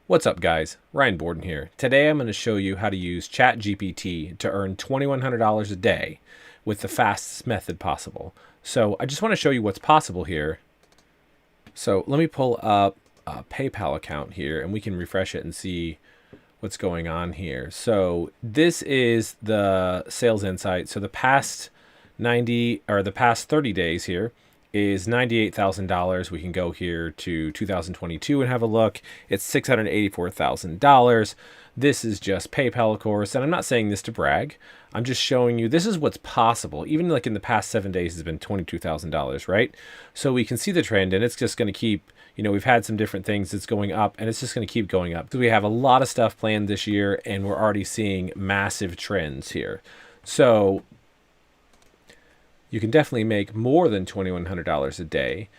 What's up guys, Ryan Borden here. Today I'm going to show you how to use Chat GPT to earn $2,100 a day with the fastest method possible. So I just want to show you what's possible here. So let me pull up a PayPal account here and we can refresh it and see what's going on here. So this is the sales insight. So the past 30 days here is $98,000. We can go here to 2022 and have a look. It's $684,000. This is just PayPal, of course, and I'm not saying this to brag. I'm just showing you this is what's possible. Even like in the past 7 days has been $22,000, right? So we can see the trend, and it's just going to keep, we've had some different things that's going up, and it's just going to keep going up. So we have a lot of stuff planned this year, and we're already seeing massive trends here. So you can definitely make more than $2,100 a day.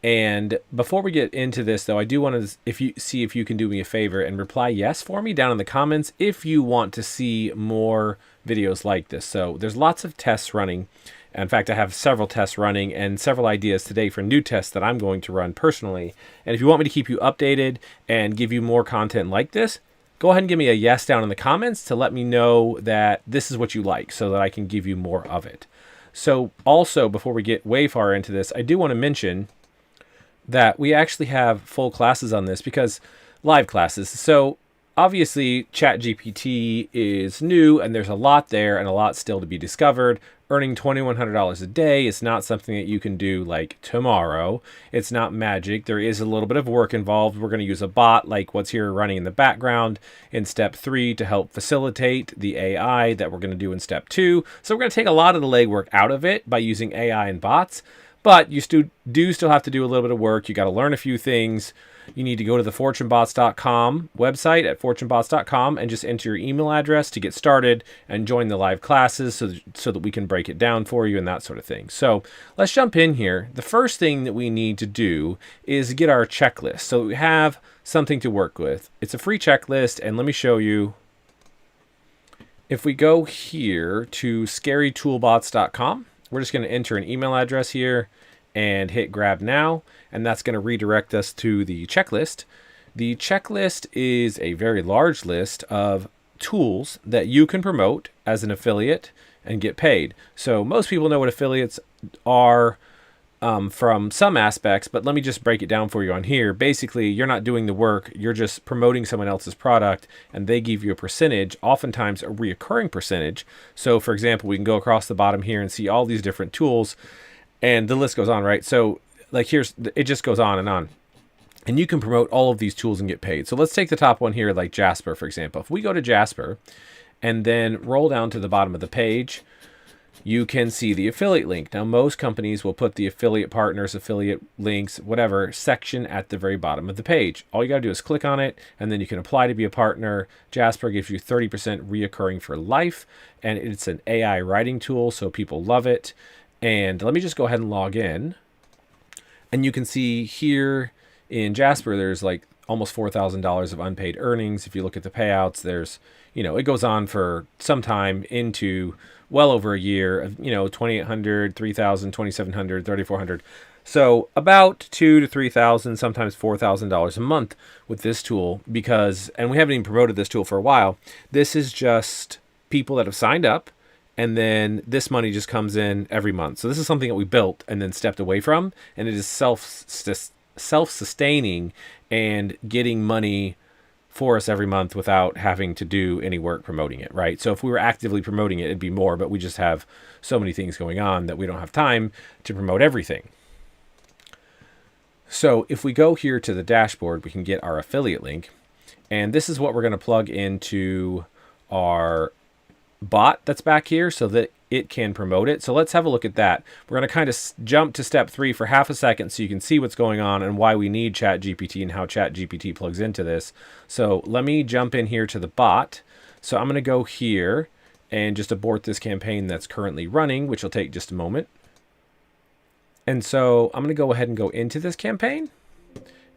And before we get into this, though, I do want to see if you can do me a favor and reply yes for me down in the comments if you want to see more videos like this. So there's lots of tests running. In fact, I have several tests running and several ideas today for new tests that I'm going to run personally. And if you want me to keep you updated and give you more content like this, go ahead and give me a yes down in the comments to let me know that this is what you like so that I can give you more of it. So also, before we get way far into this, I do want to mention that we actually have full classes on this, because live classes. So obviously Chat GPT is new and there's a lot there and a lot still to be discovered. Earning $2,100 a day is not something that you can do like tomorrow. It's not magic. There is a little bit of work involved. We're going to use a bot like what's here running in the background in step 3 to help facilitate the AI that we're going to do in step 2. So we're going to take a lot of the legwork out of it by using AI and bots. But you still have to do a little bit of work. You got to learn a few things. You need to go to the fortunebots.com website at fortunebots.com and just enter your email address to get started and join the live classes so that we can break it down for you and that sort of thing. So let's jump in here. The first thing that we need to do is get our checklist. So we have something to work with. It's a free checklist, and let me show you. If we go here to scarytoolbots.com, we're just going to enter an email address here and hit grab now, and that's going to redirect us to the checklist. The checklist is a very large list of tools that you can promote as an affiliate and get paid. So most people know what affiliates are from some aspects, but let me just break it down for you on here. Basically, you're not doing the work, you're just promoting someone else's product, and they give you a percentage, oftentimes a reoccurring percentage. So for example, we can go across the bottom here and see all these different tools, and the list goes on, right? So like it just goes on. And you can promote all of these tools and get paid. So let's take the top one here, like Jasper, for example. If we go to Jasper and then roll down to the bottom of the page, you can see the affiliate link. Now, most companies will put the affiliate partners, affiliate links, whatever section at the very bottom of the page. All you got to do is click on it, and then you can apply to be a partner. Jasper gives you 30% reoccurring for life, and it's an AI writing tool, so people love it. And let me just go ahead and log in. And you can see here in Jasper, there's like almost $4,000 of unpaid earnings. If you look at the payouts, there's, it goes on for some time into well over a year of, $2,800, $3,000, $2,700, $3,400. So about $2,000 to $3,000, sometimes $4,000 a month with this tool, and we haven't even promoted this tool for a while. This is just people that have signed up, and then this money just comes in every month. So this is something that we built and then stepped away from, and it is self-sustaining and getting money for us every month without having to do any work promoting it, right? So if we were actively promoting it, it'd be more, but we just have so many things going on that we don't have time to promote everything. So if we go here to the dashboard, we can get our affiliate link, and this is what we're going to plug into our bot that's back here so that it can promote it. So let's have a look at that. We're going to kind of jump to step 3 for half a second so you can see what's going on and why we need Chat GPT and how Chat GPT plugs into this. So let me jump in here to the bot. So I'm going to go here and just abort this campaign that's currently running, which will take just a moment. And so I'm going to go ahead and go into this campaign.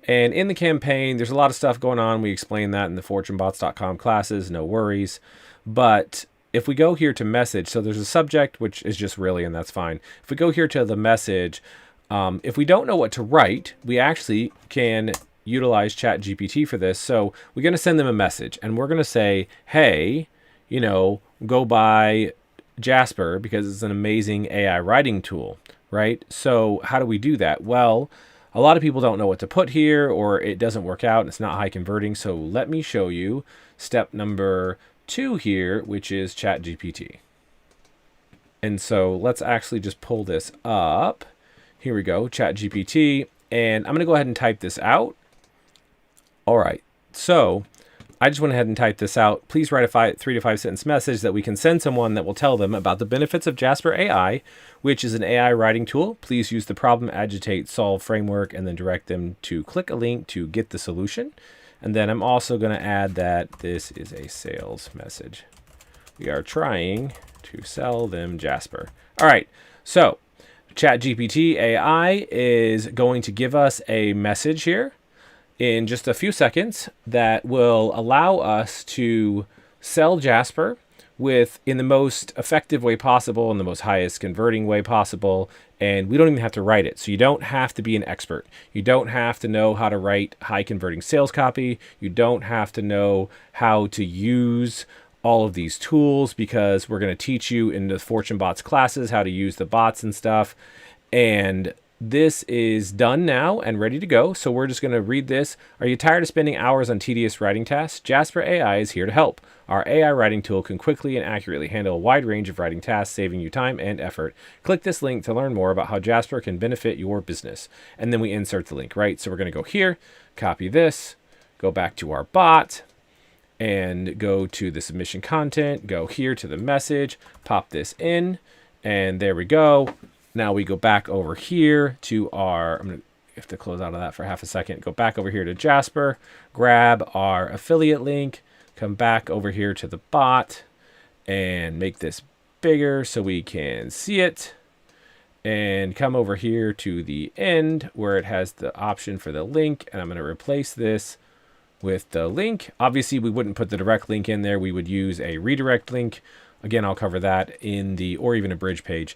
And in the campaign, there's a lot of stuff going on. We explain that in the fortunebots.com classes, no worries. But if we go here to message, so there's a subject, which is just really, and that's fine. If we go here to the message, if we don't know what to write, we actually can utilize Chat GPT for this. So we're going to send them a message and we're going to say, hey, go buy Jasper because it's an amazing AI writing tool, right? So how do we do that? Well, a lot of people don't know what to put here, or it doesn't work out and it's not high converting. So let me show you step number 2 here, which is Chat GPT. And so let's actually just pull this up. Here we go, Chat GPT. And I'm going to go ahead and type this out. All right, so I just went ahead and typed this out. Please write a 3 to 5 sentence message that we can send someone that will tell them about the benefits of Jasper AI, which is an AI writing tool. Please use the problem, agitate, solve framework, and then direct them to click a link to get the solution. And then I'm also going to add that this is a sales message. We are trying to sell them Jasper. All right, so ChatGPT AI is going to give us a message here in just a few seconds that will allow us to sell Jasper in the most effective way possible, in the most highest converting way possible. And we don't even have to write it. So you don't have to be an expert. You don't have to know how to write high converting sales copy. You don't have to know how to use all of these tools, because we're going to teach you in the Fortune Bots classes how to use the bots and stuff. And this is done now and ready to go. So we're just going to read this. Are you tired of spending hours on tedious writing tasks? Jasper AI is here to help. Our AI writing tool can quickly and accurately handle a wide range of writing tasks, saving you time and effort. Click this link to learn more about how Jasper can benefit your business. And then we insert the link, right? So we're going to go here, copy this, go back to our bot, and go to the submission content, go here to the message, pop this in, and there we go. Now we go back over here to I'm going to have to close out of that for half a second. Go back over here to Jasper, grab our affiliate link, come back over here to the bot, and make this bigger so we can see it. And come over here to the end where it has the option for the link, and I'm going to replace this with the link. Obviously, we wouldn't put the direct link in there. We would use a redirect link. Again, I'll cover that or even a bridge page.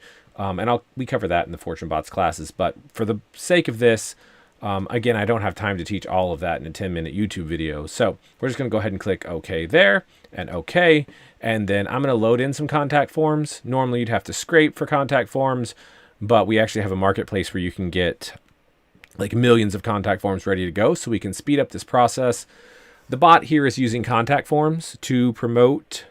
We cover that in the Fortune Bots classes. But for the sake of this, again, I don't have time to teach all of that in a 10-minute YouTube video. So we're just going to go ahead and click OK there and OK. And then I'm going to load in some contact forms. Normally, you'd have to scrape for contact forms, but we actually have a marketplace where you can get like millions of contact forms ready to go, so we can speed up this process. The bot here is using contact forms to promote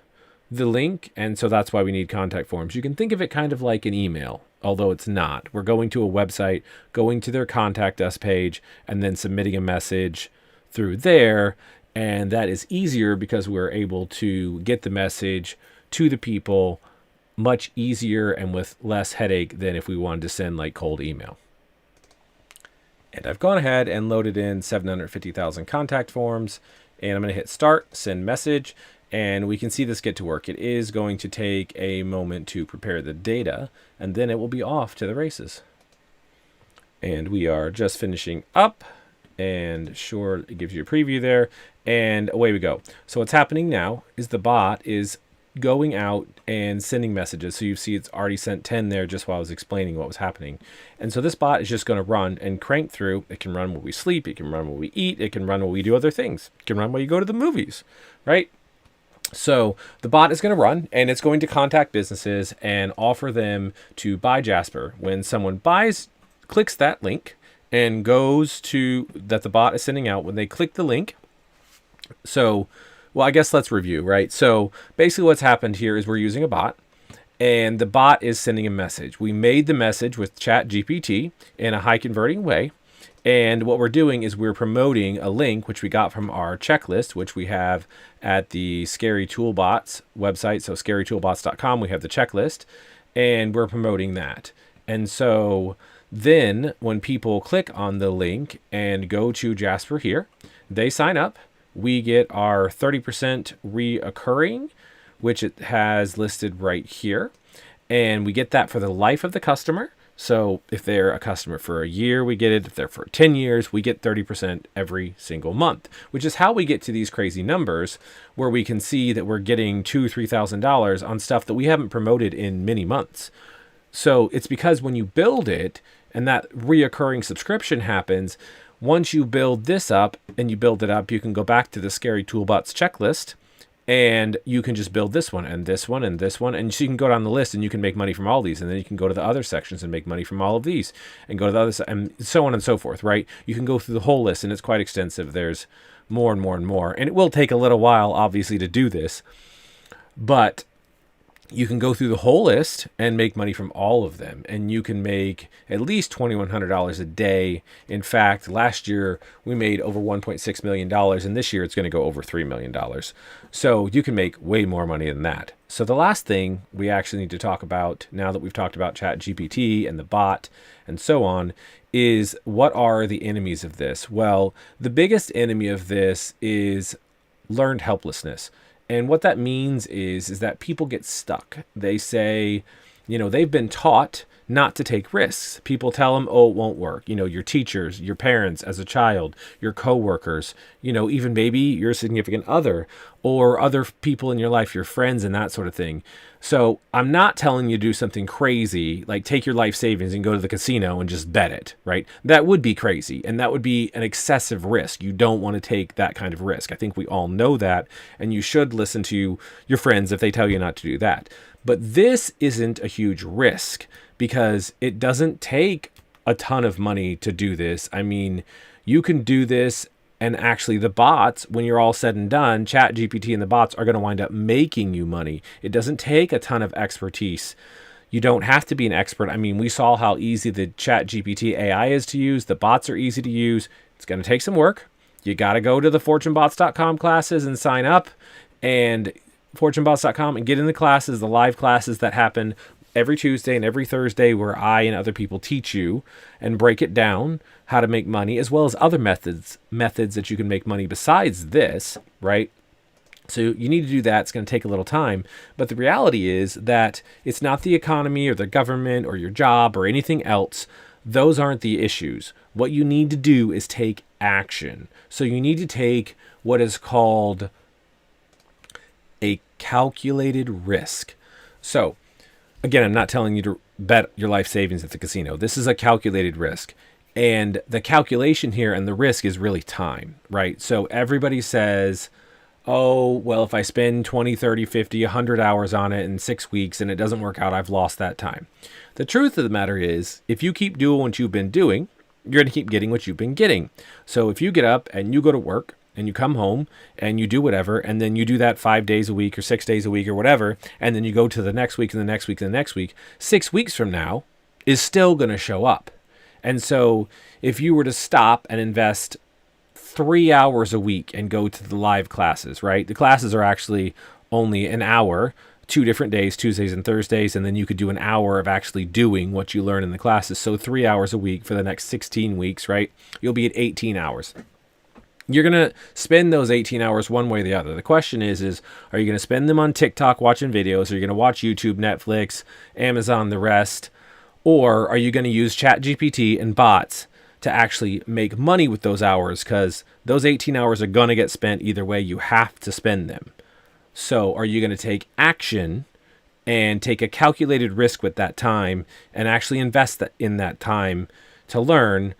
the link, and so that's why we need contact forms. You can think of it kind of like an email, although it's not. We're going to a website, going to their contact us page, and then submitting a message through there, and that is easier because we're able to get the message to the people much easier and with less headache than if we wanted to send like cold email. And I've gone ahead and loaded in 750,000 contact forms, and I'm going to hit start, send message, and we can see this get to work. It is going to take a moment to prepare the data, and then it will be off to the races. And we are just finishing up, and sure, it gives you a preview there, and away we go. So what's happening now is the bot is going out and sending messages. So you see it's already sent 10 there just while I was explaining what was happening. And so this bot is just going to run and crank through. It can run while we sleep. It can run while we eat. It can run while we do other things. It can run while you go to the movies, right? So the bot is going to run, and it's going to contact businesses and offer them to buy Jasper. When someone clicks that link and goes to that the bot is sending out, when they click the link, well, I guess let's review, right? So basically what's happened here is we're using a bot, and the bot is sending a message. We made the message with Chat GPT in a high converting way. And what we're doing is we're promoting a link, which we got from our checklist, which we have at the Scary Toolbots website. So scarytoolbots.com, we have the checklist, and we're promoting that. And so then when people click on the link and go to Jasper here, they sign up. We get our 30% reoccurring, which it has listed right here. And we get that for the life of the customer. So if they're a customer for a year, we get it. If they're for 10 years, we get 30% every single month, which is how we get to these crazy numbers where we can see that we're getting $2,000, $3,000 on stuff that we haven't promoted in many months. So it's because when you build it and that reoccurring subscription happens, Once you build this up and you build it up, you can go back to the Scary Toolbots checklist, and you can just build this one and this one and this one. And so you can go down the list and you can make money from all these. And then you can go to the other sections and make money from all of these and go to the other, and so on and so forth, right? You can go through the whole list, and it's quite extensive. There's more and more and more. And it will take a little while, obviously, to do this. But you can go through the whole list and make money from all of them. And you can make at least $2,100 a day. In fact, last year we made over $1.6 million, and this year it's going to go over $3 million. So you can make way more money than that. So the last thing we actually need to talk about, now that we've talked about Chat GPT and the bot and so on, is what are the enemies of this? Well, the biggest enemy of this is learned helplessness. And what that means is that people get stuck. They say, they've been taught not to take risks. People tell them, oh, it won't work. Your teachers, your parents as a child, your coworkers, even maybe your significant other or other people in your life, your friends and that sort of thing. So I'm not telling you to do something crazy, like take your life savings and go to the casino and just bet it, right? That would be crazy. And that would be an excessive risk. You don't want to take that kind of risk. I think we all know that. And you should listen to your friends if they tell you not to do that. But this isn't a huge risk because it doesn't take a ton of money to do this. I mean, you can do this. And actually the bots, when you're all said and done, Chat GPT and the bots are going to wind up making you money. It doesn't take a ton of expertise. You don't have to be an expert. I mean, we saw how easy the Chat GPT AI is to use. The bots are easy to use. It's going to take some work. You got to go to the fortunebots.com classes and sign up, and fortunebots.com, and get in the classes, the live classes that happen every Tuesday and every Thursday, where I and other people teach you and break it down how to make money, as well as other methods that you can make money besides this, right? So you need to do that. It's going to take a little time. But the reality is that it's not the economy or the government or your job or anything else. Those aren't the issues. What you need to do is take action. So you need to take what is called a calculated risk. So again, I'm not telling you to bet your life savings at the casino. This is a calculated risk. And the calculation here and the risk is really time, right? So everybody says, oh, well, if I spend 20, 30, 50, 100 hours on it in 6 weeks and it doesn't work out, I've lost that time. The truth of the matter is, if you keep doing what you've been doing, you're going to keep getting what you've been getting. So if you get up and you go to work and you come home and you do whatever, and then you do that 5 days a week or 6 days a week or whatever, and then you go to the next week and the next week and the next week, 6 weeks from now is still going to show up. And so if you were to stop and invest 3 hours a week and go to the live classes, right? The classes are actually only an hour, 2 different days, Tuesdays and Thursdays, and then you could do an hour of actually doing what you learn in the classes. So 3 hours a week for the next 16 weeks, right? You'll be at 18 hours. You're going to spend those 18 hours one way or the other. The question is are you going to spend them on TikTok watching videos? Are you going to watch YouTube, Netflix, Amazon, the rest? Or are you going to use Chat GPT and bots to actually make money with those hours? Because those 18 hours are going to get spent either way. You have to spend them. So are you going to take action and take a calculated risk with that time and actually invest in that time to learn?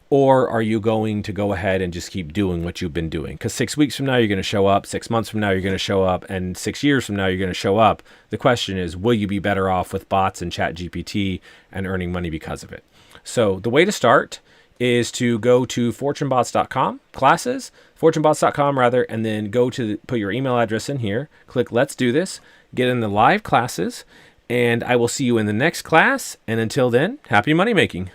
Or are you going to go ahead and just keep doing what you've been doing? Because 6 weeks from now, you're going to show up. 6 months from now, you're going to show up. And 6 years from now, you're going to show up. The question is, will you be better off with bots and Chat GPT and earning money because of it? So the way to start is to go to fortunebots.com classes, fortunebots.com rather, and then put your email address in here, click Let's Do This, get in the live classes, and I will see you in the next class. And until then, happy money making.